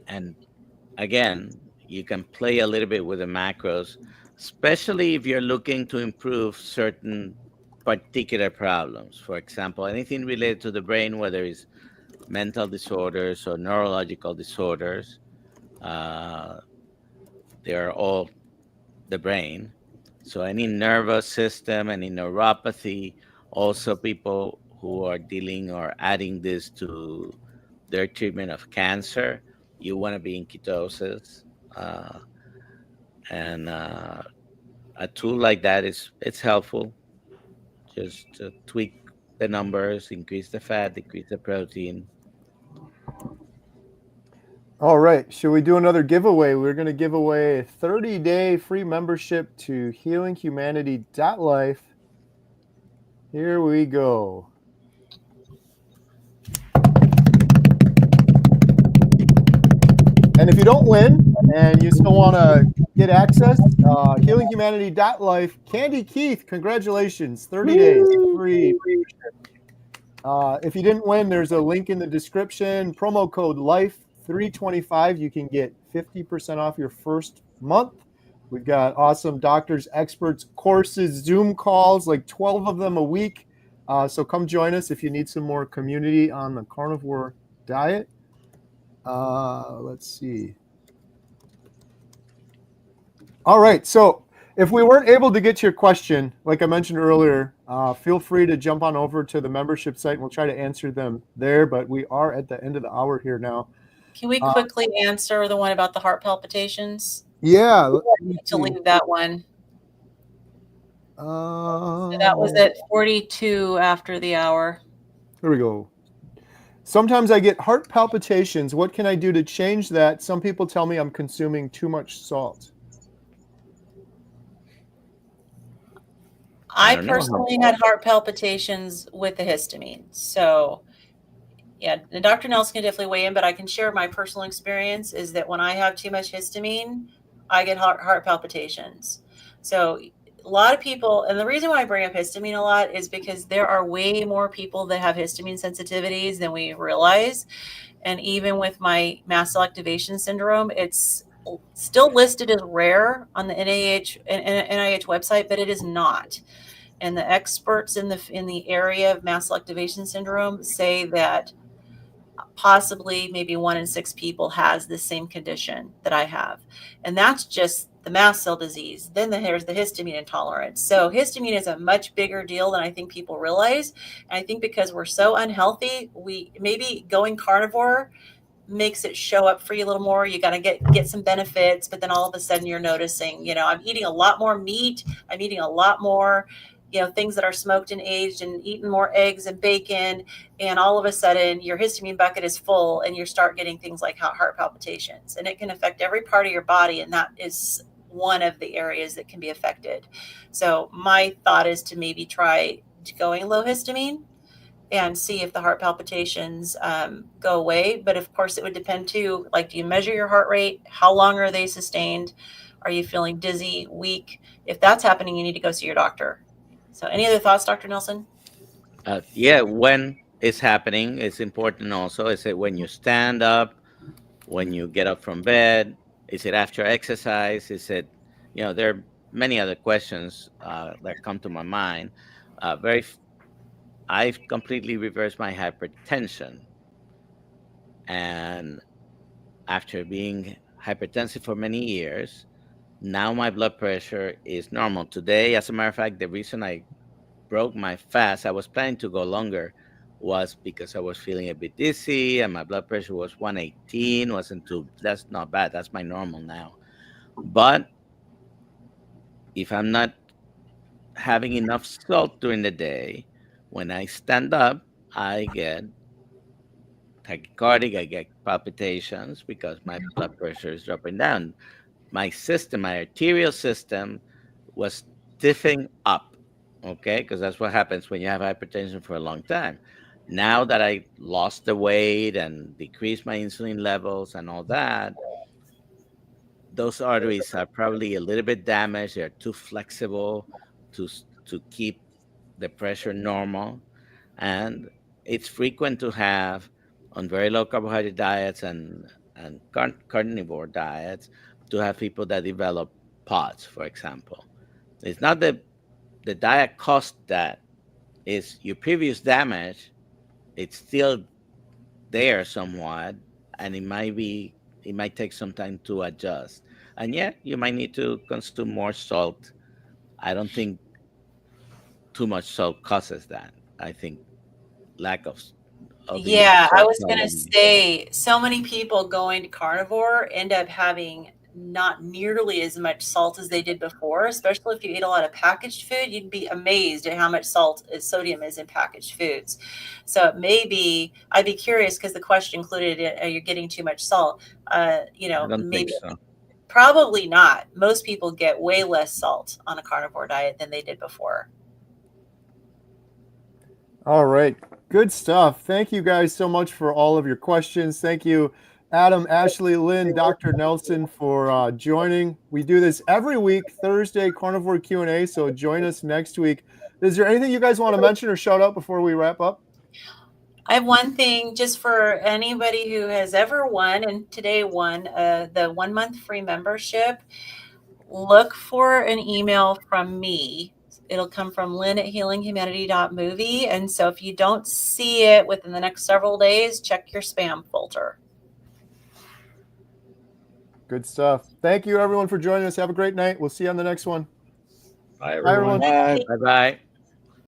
and again, you can play a little bit with the macros, especially if you're looking to improve certain particular problems. For example, anything related to the brain, whether it's mental disorders or neurological disorders, uh, they are all the brain. So any nervous system, any neuropathy, also people who are dealing or adding this to their treatment of cancer, you want to be in ketosis. Uh, and a tool like that it's helpful. Just to tweak the numbers, increase the fat, decrease the protein. All right. Should we do another giveaway? We're going to give away a 30-day free membership to HealingHumanity.life. Here we go. And if you don't win and you still want to get access, HealingHumanity.life. Candy Keith, congratulations. 30 days free. If you didn't win, there's a link in the description. Promo code LIFE325. You can get 50% off your first month. We've got awesome doctors, experts, courses, Zoom calls, like 12 of them a week. So come join us if you need some more community on the carnivore diet. Let's see. All right. So if we weren't able to get to your question, like I mentioned earlier, feel free to jump on over to the membership site and we'll try to answer them there. But we are at the end of the hour here now. Can we quickly answer the one about the heart palpitations? Yeah. To leave that one. So that was at 42 after the hour. Here we go. Sometimes I get heart palpitations. What can I do to change that? Some people tell me I'm consuming too much salt. I personally had heart palpitations with the histamine. So, yeah, Dr. Nelson can definitely weigh in, but I can share my personal experience is that when I have too much histamine, I get heart palpitations. So a lot of people, and the reason why I bring up histamine a lot is because there are way more people that have histamine sensitivities than we realize. And even with my mast cell activation syndrome, it's still listed as rare on the NIH website, but it is not. And the experts in the area of mast cell activation syndrome say that possibly maybe 1 in 6 people has the same condition that I have. And that's just the mast cell disease. Then there's the histamine intolerance. So histamine is a much bigger deal than I think people realize. And I think because we're so unhealthy, we maybe going carnivore makes it show up for you a little more. You got to get some benefits, but then all of a sudden you're noticing, I'm eating a lot more meat. I'm eating a lot more, things that are smoked and aged and eating more eggs and bacon. And all of a sudden your histamine bucket is full and you start getting things like heart palpitations, and it can affect every part of your body. And that is one of the areas that can be affected. So my thought is to maybe try going low histamine and see if the heart palpitations go away. But of course it would depend too, like, do you measure your heart rate? How long are they sustained? Are you feeling dizzy, weak? If that's happening, you need to go see your doctor. So any other thoughts, Dr. Nelson? Yeah, when it's happening, it's important also. Is it when you stand up, when you get up from bed? Is it after exercise? Is it, there are many other questions that come to my mind. I've completely reversed my hypertension. And after being hypertensive for many years, now my blood pressure is normal. Today, as a matter of fact, the reason I broke my fast, I was planning to go longer, was because I was feeling a bit dizzy and my blood pressure was 118. That's not bad. That's my normal now. But if I'm not having enough salt during the day, when I stand up, I get tachycardic, I get palpitations because my blood pressure is dropping down. My arterial system was stiffing up, okay? Because that's what happens when you have hypertension for a long time. Now that I lost the weight and decreased my insulin levels and all that, those arteries are probably a little bit damaged. They're too flexible to keep the pressure normal. And it's frequent to have on very low carbohydrate diets and carnivore diets to have people that develop POTS, for example. It's not the diet cost that is your previous damage. It's still there somewhat, and it might take some time to adjust. And yeah, you might need to consume more salt. I don't think too much salt causes that. I think lack of the Yeah, I salt was gonna quality. say, so many people going to carnivore end up having not nearly as much salt as they did before, especially if you eat a lot of packaged food. You'd be amazed at how much sodium is in packaged foods. So maybe I'd be curious because the question included, are you getting too much salt? I don't Maybe, think so. probably not. Most people get way less salt on a carnivore diet than they did before. All right. Good stuff. Thank you guys so much for all of your questions. Thank you, Adam, Ashley, Lynn, Dr. Nelson, for joining. We do this every week, Thursday, Carnivore Q&A, so join us next week. Is there anything you guys want to mention or shout out before we wrap up? I have one thing just for anybody who has ever won and today won the 1 month free membership. Look for an email from me. It'll come from Lynn at HealingHumanity.movie. And so if you don't see it within the next several days, check your spam filter. Good stuff. Thank you, everyone, for joining us. Have a great night. We'll see you on the next one. Bye, Bye, everyone. everyone. Bye. Bye-bye.